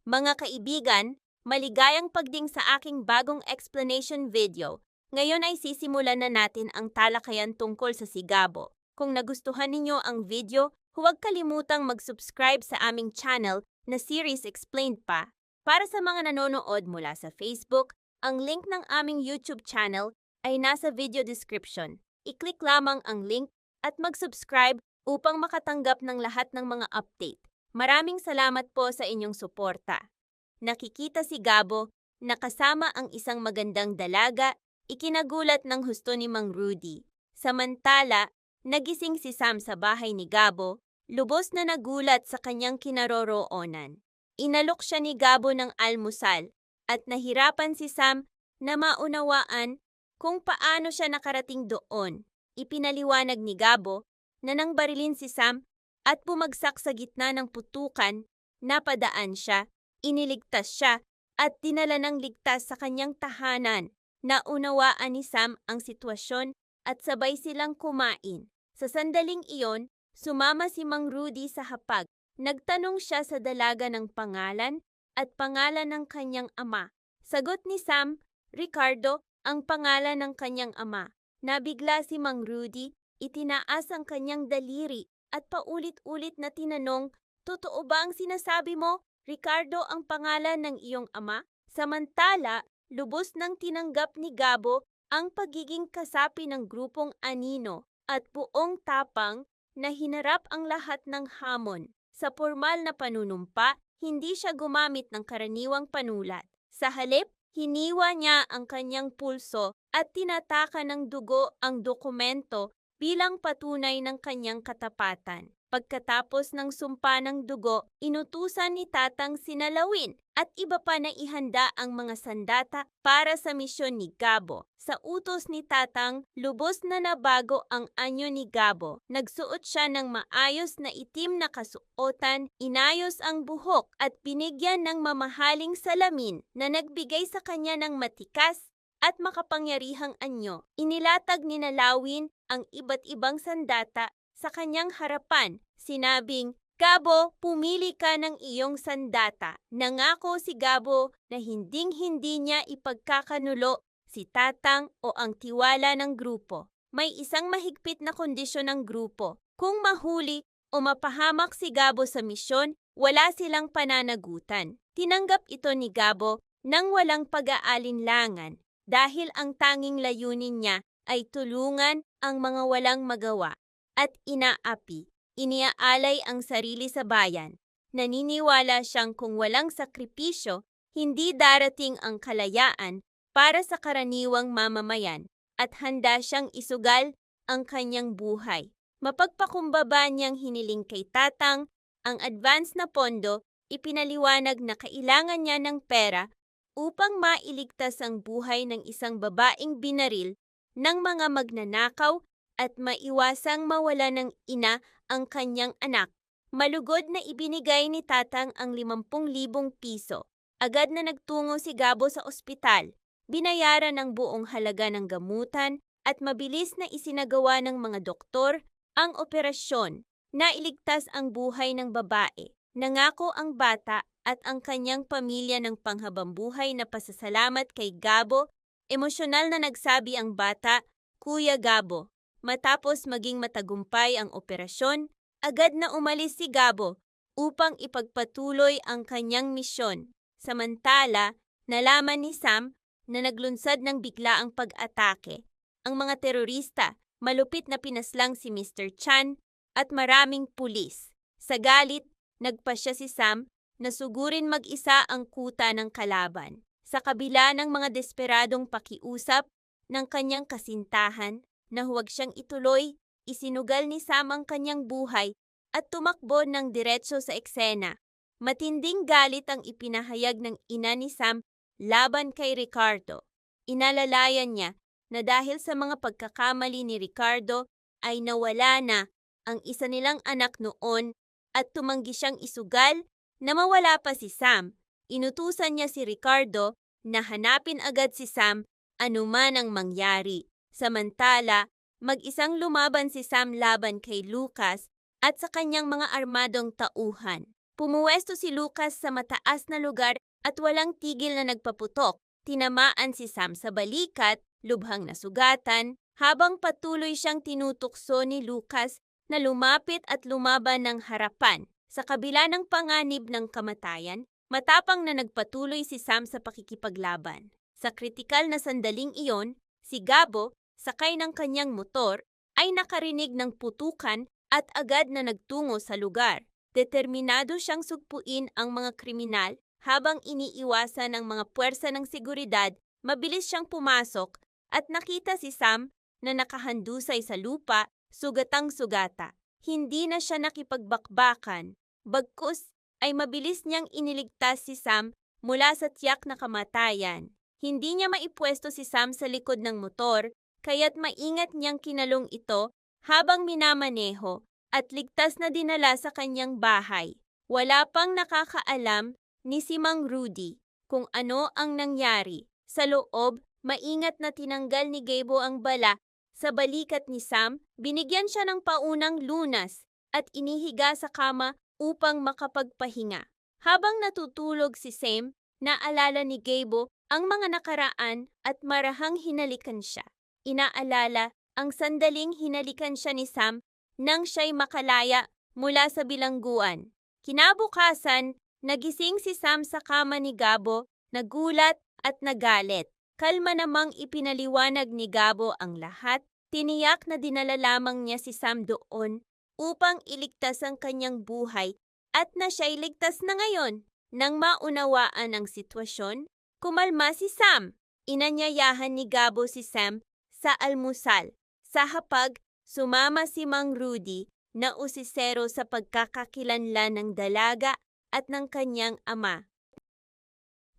Mga kaibigan, maligayang pagding sa aking bagong explanation video. Ngayon ay sisimulan na natin ang talakayan tungkol sa sigabo. Kung nagustuhan ninyo ang video, huwag kalimutang mag-subscribe sa aming channel na Series Explained pa. Para sa mga nanonood mula sa Facebook, ang link ng aming YouTube channel ay nasa video description. I-click lamang ang link at mag-subscribe upang makatanggap ng lahat ng mga update. Maraming salamat po sa inyong suporta. Nakikita si Gabo na kasama ang isang magandang dalaga, ikinagulat ng husto ni Mang Rudy. Samantala, nagising si Sam sa bahay ni Gabo, lubos na nagulat sa kanyang kinaroroonan. Inalok siya ni Gabo ng almusal at nahirapan si Sam na maunawaan kung paano siya nakarating doon. Ipinaliwanag ni Gabo na nang barilin si Sam at bumagsak sa gitna ng putukan, napadaan siya, iniligtas siya at dinala ng ligtas sa kanyang tahanan. Naunawaan ni Sam ang sitwasyon at sabay silang kumain. Sa sandaling iyon, sumama si Mang Rudy sa hapag. Nagtanong siya sa dalaga ng pangalan at pangalan ng kanyang ama. Sagot ni Sam, Ricardo, ang pangalan ng kanyang ama. Nabigla si Mang Rudy, itinaas ang kanyang daliri at paulit-ulit na tinanong, "Totoo ba ang sinasabi mo? Ricardo ang pangalan ng iyong ama?" Samantala, lubos nang tinanggap ni Gabo ang pagiging kasapi ng grupong Anino at buong tapang na hinarap ang lahat ng hamon. Sa formal na panunumpa, hindi siya gumamit ng karaniwang panulat. Sa halip, hiniwa niya ang kanyang pulso at tinataka ng dugo ang dokumento bilang patunay ng kanyang katapatan. Pagkatapos ng sumpa ng dugo, inutusan ni Tatang sinalawin at iba pa na ihanda ang mga sandata para sa misyon ni Gabo. Sa utos ni Tatang, lubos na nabago ang anyo ni Gabo. Nagsuot siya ng maayos na itim na kasuotan, inayos ang buhok at binigyan ng mamahaling salamin na nagbigay sa kanya ng matikas at makapangyarihang anyo. Inilatag ni Nalawin ang iba't ibang sandata sa kanyang harapan. Sinabing, "Gabo, pumili ka ng iyong sandata." Nangako si Gabo na hinding-hindi niya ipagkakanulo si Tatang o ang tiwala ng grupo. May isang mahigpit na kondisyon ng grupo. Kung mahuli o mapahamak si Gabo sa misyon, wala silang pananagutan. Tinanggap ito ni Gabo nang walang pag-aalinlangan dahil ang tanging layunin niya ay tulungan ang mga walang magawa at inaapi. Iniaalay ang sarili sa bayan. Naniniwala siyang kung walang sakripisyo, hindi darating ang kalayaan para sa karaniwang mamamayan at handa siyang isugal ang kanyang buhay. Mapagpakumbaba niyang hiniling kay Tatang ang advance na pondo, ipinaliwanag na kailangan niya ng pera upang mailigtas ang buhay ng isang babaeng binaril ng mga magnanakaw at maiwasang mawala ng ina ang kanyang anak. Malugod na ibinigay ni Tatang ang 50,000 piso. Agad na nagtungo si Gabo sa ospital. Binayaran ang buong halaga ng gamutan at mabilis na isinagawa ng mga doktor ang operasyon. Nailigtas ang buhay ng babae. Nangako ang bata at ang kanyang pamilya ng panghabambuhay na pasasalamat kay Gabo. Emosyonal na nagsabi ang bata, "Kuya Gabo." Matapos maging matagumpay ang operasyon, agad na umalis si Gabo upang ipagpatuloy ang kanyang misyon. Samantala, nalaman ni Sam na naglunsad ng biglaang pag-atake. Ang mga terorista, malupit na pinaslang si Mr. Chan at maraming pulis. Sa galit, nagpasya si Sam na sugurin mag-isa ang kuta ng kalaban. Sa kabila ng mga desperadong pakiusap ng kanyang kasintahan na huwag siyang ituloy, isinugal ni Sam ang kanyang buhay at tumakbo ng diretso sa eksena. Matinding galit ang ipinahayag ng ina ni Sam laban kay Ricardo. Inalalayan niya na dahil sa mga pagkakamali ni Ricardo ay nawala na ang isa nilang anak noon at tumanggi siyang isugal na mawala pa si Sam. Inutusan niya si Ricardo na hanapin agad si Sam anuman ang mangyari. Samantala, mag-isang lumaban si Sam laban kay Lucas at sa kanyang mga armadong tauhan. Pumuwesto si Lucas sa mataas na lugar at walang tigil na nagpaputok. Tinamaan si Sam sa balikat, lubhang nasugatan, habang patuloy siyang tinutukso ni Lucas na lumapit at lumaban ng harapan. Sa kabila ng panganib ng kamatayan, matapang na nagpatuloy si Sam sa pakikipaglaban. Sa kritikal na sandaling iyon, si Gabo, sakay ng kanyang motor, ay nakarinig ng putukan at agad na nagtungo sa lugar. Determinado siyang sugpuin ang mga kriminal habang iniiwasan ng mga puwersa ng seguridad. Mabilis siyang pumasok at nakita si Sam na nakahandusay sa lupa, sugatang-sugata. Hindi na siya nakipagbakbakan. Bagkus ay mabilis niyang iniligtas si Sam mula sa tiyak na kamatayan. Hindi niya maipwesto si Sam sa likod ng motor, kaya't maingat niyang kinalong ito habang minamaneho at ligtas na dinala sa kanyang bahay. Wala pang nakakaalam ni si Mang Rudy kung ano ang nangyari. Sa loob, maingat na tinanggal ni Gabo ang bala sa balikat ni Sam, binigyan siya ng paunang lunas at inihiga sa kama upang makapagpahinga. Habang natutulog si Sam, naalala ni Gabo ang mga nakaraan at marahang hinalikan siya. Inaalala ang sandaling hinalikan siya ni Sam nang siya'y makalaya mula sa bilangguan. Kinabukasan, nagising si Sam sa kama ni Gabo, nagulat at nagalit. Kalma namang ipinaliwanag ni Gabo ang lahat. Tiniyak na dinala lamang niya si Sam doon upang iligtas ang kanyang buhay at na siya'y ligtas na ngayon. Nang maunawaan ang sitwasyon, kumalma si Sam. Inanyayahan ni Gabo si Sam sa almusal. Sa hapag, sumama si Mang Rudy na usisero sa pagkakakilanlan ng dalaga at ng kanyang ama.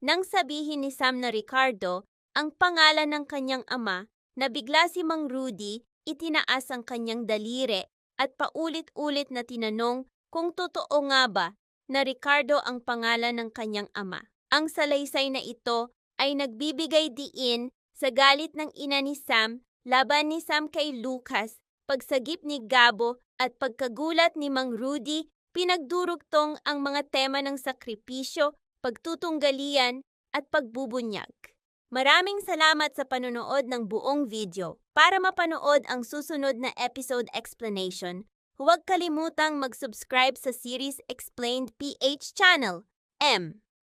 Nang sabihin ni Sam na Ricardo ang pangalan ng kanyang ama, nabigla si Mang Rudy, itinaas ang kanyang daliri at paulit-ulit na tinanong kung totoo nga ba na Ricardo ang pangalan ng kanyang ama. Ang salaysay na ito ay nagbibigay diin sa galit ng ina ni Sam laban ni Sam kay Lucas, pagsagip ni Gabo at pagkagulat ni Mang Rudy. Pinagdurugtong ang mga tema ng sakripisyo, pagtutunggalian at pagbubunyag. Maraming salamat sa panonood ng buong video. Para mapanood ang susunod na episode explanation, huwag kalimutang mag-subscribe sa Series Explained PH channel.